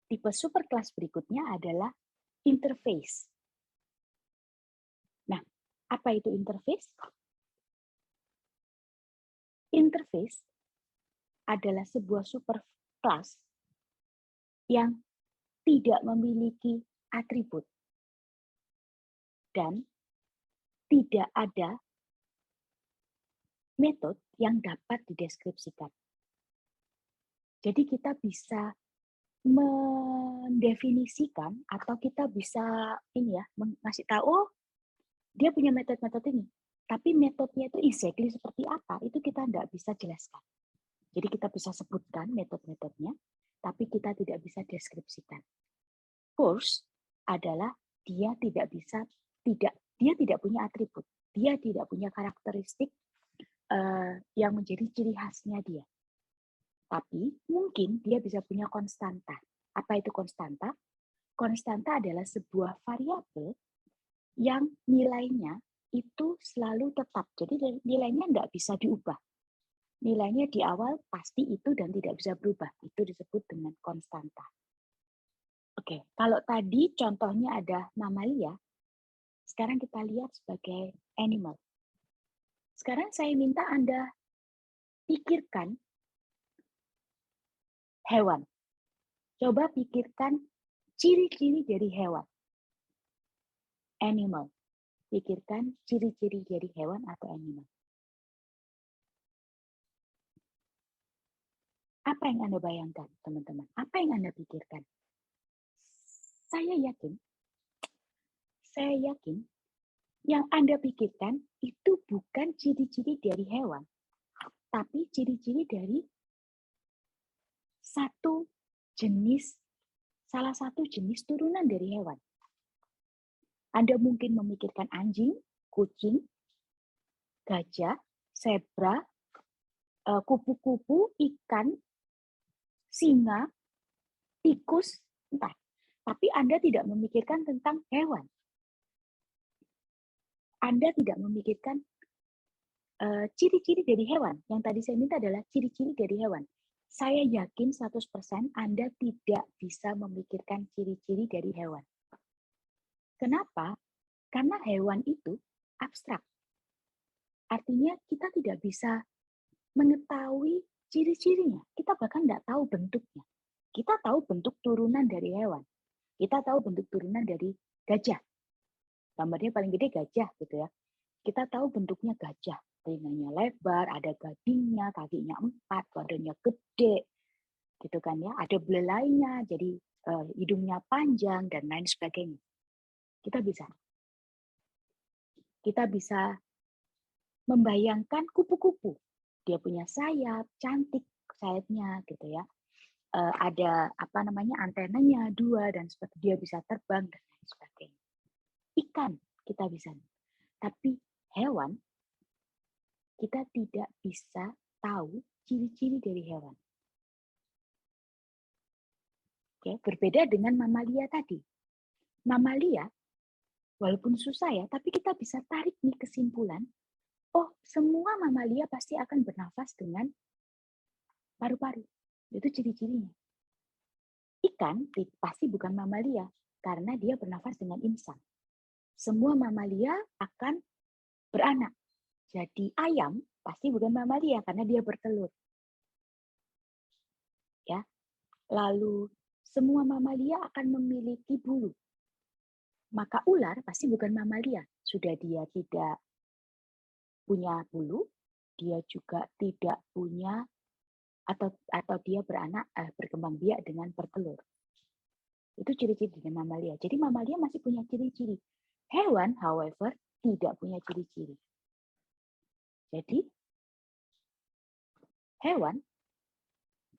Tipe superkelas berikutnya adalah interface. Nah, apa itu interface? Interface adalah sebuah superkelas yang tidak memiliki atribut dan tidak ada metode yang dapat dideskripsikan. Jadi kita bisa mendefinisikan atau kita bisa ngasih tahu, oh dia punya metode-metode ini. Tapi metodenya itu exactly seperti apa, itu kita tidak bisa jelaskan. Jadi kita bisa sebutkan metode-metodenya, tapi kita tidak bisa deskripsikan. Force adalah dia tidak punya atribut, dia tidak punya karakteristik yang menjadi ciri khasnya dia. Tapi mungkin dia bisa punya konstanta. Apa itu konstanta? Konstanta adalah sebuah variabel yang nilainya itu selalu tetap. Jadi nilainya tidak bisa diubah. Nilainya di awal pasti itu dan tidak bisa berubah. Itu disebut dengan konstanta. Oke, kalau tadi contohnya ada mamalia, sekarang kita lihat sebagai animal. Sekarang saya minta Anda pikirkan hewan. Coba pikirkan ciri-ciri dari hewan. Animal. Pikirkan ciri-ciri dari hewan atau animal. Apa yang Anda bayangkan, teman-teman? Apa yang Anda pikirkan? Saya yakin yang Anda pikirkan itu bukan ciri-ciri dari hewan, tapi ciri-ciri dari salah satu jenis turunan dari hewan. Anda mungkin memikirkan anjing, kucing, gajah, zebra, kupu-kupu, ikan, singa, tikus, entah. Tapi Anda tidak memikirkan tentang hewan. Anda tidak memikirkan ciri-ciri dari hewan. Yang tadi saya minta adalah ciri-ciri dari hewan. Saya yakin 100% Anda tidak bisa memikirkan ciri-ciri dari hewan. Kenapa? Karena hewan itu abstrak. Artinya kita tidak bisa mengetahui ciri-cirinya. Kita bahkan tidak tahu bentuknya. Kita tahu bentuk turunan dari hewan. Kita tahu bentuk turunan dari gajah. Gambarnya paling gede gajah gitu ya. Kita tahu bentuknya gajah. Telinganya lebar, ada gadingnya, kakinya 4, badannya gede, gitu kan ya. Ada belalainya, jadi hidungnya panjang dan lain sebagainya. Kita bisa membayangkan kupu-kupu. Dia punya sayap, cantik sayapnya, gitu ya. Ada antenanya 2 dan seperti dia bisa terbang dan lain sebagainya. Ikan kita bisa, tapi hewan kita tidak bisa tahu ciri-ciri dari hewan. Oke, berbeda dengan mamalia tadi. Mamalia, walaupun susah ya, tapi kita bisa tarik nih kesimpulan, oh semua mamalia pasti akan bernafas dengan paru-paru. Itu ciri-cirinya. Ikan pasti bukan mamalia, karena dia bernafas dengan insang. Semua mamalia akan beranak. Jadi ayam pasti bukan mamalia karena dia bertelur. Ya. Lalu semua mamalia akan memiliki bulu. Maka ular pasti bukan mamalia. Sudah dia tidak punya bulu, dia juga tidak punya atau dia berkembang biak dengan bertelur. Itu ciri-ciri dari mamalia. Jadi mamalia masih punya ciri-ciri. Hewan, however, tidak punya ciri-ciri. Jadi, hewan,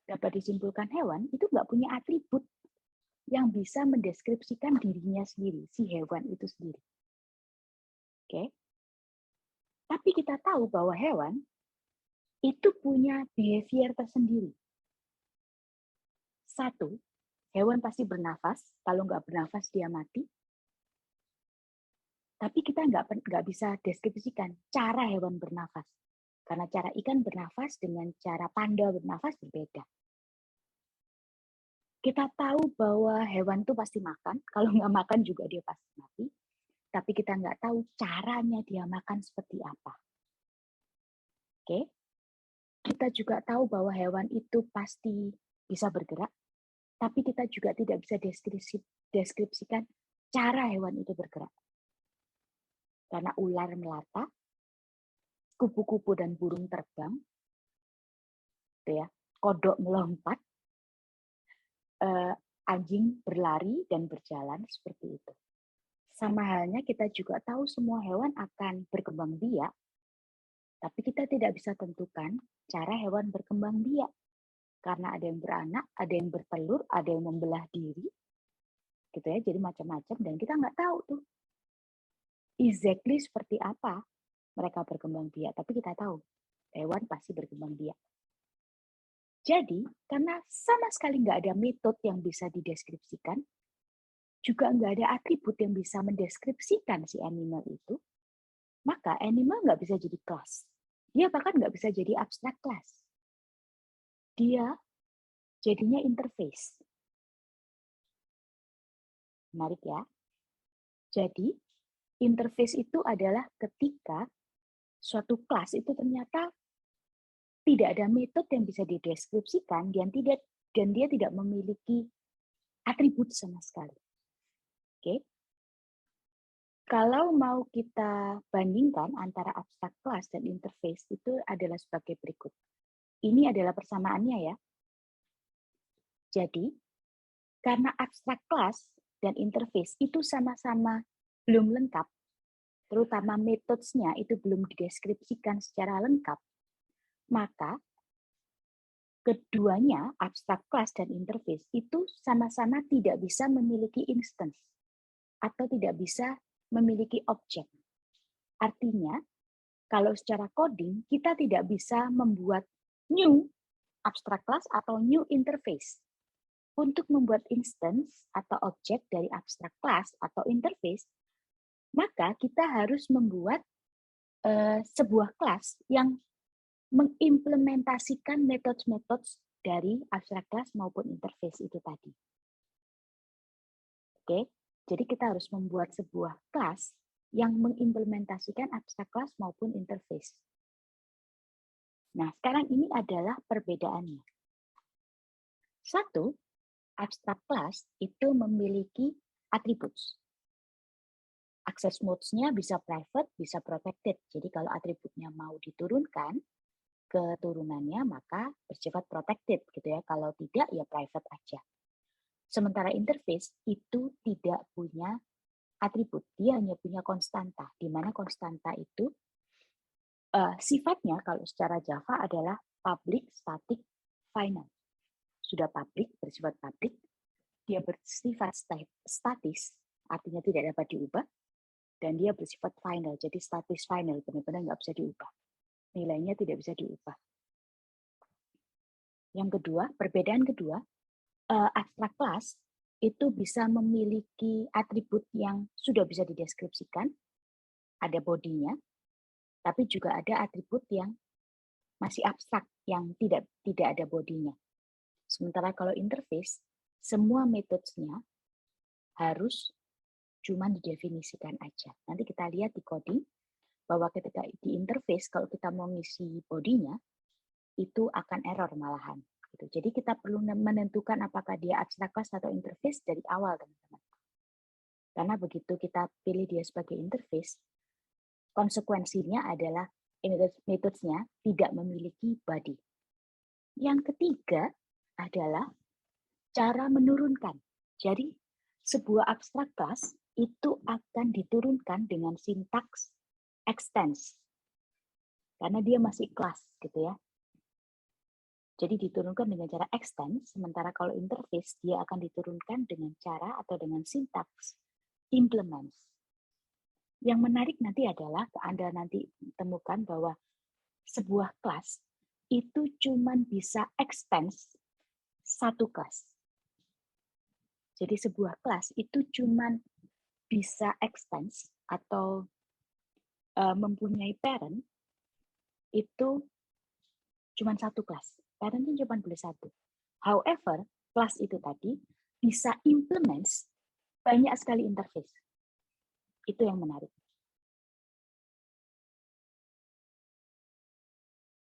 dapat disimpulkan hewan itu nggak punya atribut yang bisa mendeskripsikan dirinya sendiri, si hewan itu sendiri. Oke? Tapi kita tahu bahwa hewan itu punya behavior tersendiri. 1, hewan pasti bernafas, kalau nggak bernafas dia mati. Tapi kita nggak bisa deskripsikan cara hewan bernafas. Karena cara ikan bernafas dengan cara panda bernafas berbeda. Kita tahu bahwa hewan itu pasti makan, kalau nggak makan juga dia pasti mati, tapi kita nggak tahu caranya dia makan seperti apa. Oke? Kita juga tahu bahwa hewan itu pasti bisa bergerak, tapi kita juga tidak bisa deskripsikan cara hewan itu bergerak. Karena ular melata, kupu-kupu dan burung terbang, gitu ya, kodok melompat, anjing berlari dan berjalan seperti itu. Sama halnya kita juga tahu semua hewan akan berkembang biak, tapi kita tidak bisa tentukan cara hewan berkembang biak. Karena ada yang beranak, ada yang bertelur, ada yang membelah diri, gitu ya, jadi macam-macam, dan kita nggak tahu tuh exactly seperti apa mereka berkembang biak, tapi kita tahu hewan pasti berkembang biak. Jadi, karena sama sekali nggak ada metode yang bisa dideskripsikan, juga nggak ada atribut yang bisa mendeskripsikan si animal itu, maka animal nggak bisa jadi kelas. Dia bahkan nggak bisa jadi abstract class. Dia jadinya interface. Menarik ya. Jadi, interface itu adalah ketika suatu kelas itu ternyata tidak ada metode yang bisa dideskripsikan dan dia tidak memiliki atribut sama sekali. Oke. Kalau mau kita bandingkan antara abstract class dan interface itu adalah sebagai berikut. Ini adalah persamaannya ya. Jadi, karena abstract class dan interface itu sama-sama belum lengkap, terutama metodenya itu belum dideskripsikan secara lengkap, maka keduanya, abstract class dan interface, itu sama-sama tidak bisa memiliki instance atau tidak bisa memiliki objek. Artinya, kalau secara coding, kita tidak bisa membuat new abstract class atau new interface. Untuk membuat instance atau objek dari abstract class atau interface, maka kita harus membuat sebuah kelas yang mengimplementasikan metode-metode dari abstract class maupun interface itu tadi. Oke, jadi kita harus membuat sebuah kelas yang mengimplementasikan abstract class maupun interface. Nah, sekarang ini adalah perbedaannya. Satu, abstract class itu memiliki atributes. Access modes-nya bisa private, bisa protected. Jadi kalau atributnya mau diturunkan ke turunannya, maka bersifat protected gitu ya. Kalau tidak, ya private aja. Sementara interface itu tidak punya atribut, dia hanya punya konstanta, di mana konstanta itu sifatnya kalau secara Java adalah public, static, final. Sudah public, bersifat public, dia bersifat statis, artinya tidak dapat diubah, dan dia bersifat final, jadi statis final, benar-benar nggak bisa diubah. Nilainya tidak bisa diubah. Yang kedua, perbedaan kedua, abstract class itu bisa memiliki atribut yang sudah bisa dideskripsikan, ada bodinya, tapi juga ada atribut yang masih abstrak, yang tidak ada bodinya. Sementara kalau interface, semua metodenya harus cuma didefinisikan aja. Nanti kita lihat di coding, bahwa ketika di interface, kalau kita mau ngisi bodinya, itu akan error malahan. Jadi kita perlu menentukan apakah dia abstract class atau interface dari awal, teman-teman. Karena begitu kita pilih dia sebagai interface, konsekuensinya adalah metodenya tidak memiliki body. Yang ketiga adalah cara menurunkan. Jadi sebuah abstract class itu akan diturunkan dengan sintaks extends. Karena dia masih kelas gitu ya. Jadi diturunkan dengan cara extend, sementara kalau interface dia akan diturunkan dengan cara atau dengan sintaks implements. Yang menarik nanti adalah Anda nanti temukan bahwa sebuah kelas itu cuma bisa extend satu kelas. Jadi sebuah kelas itu cuma bisa extend atau mempunyai parent itu cuma satu kelas. Parentnya cuma boleh satu. However, kelas itu tadi bisa implement banyak sekali interface. Itu yang menarik.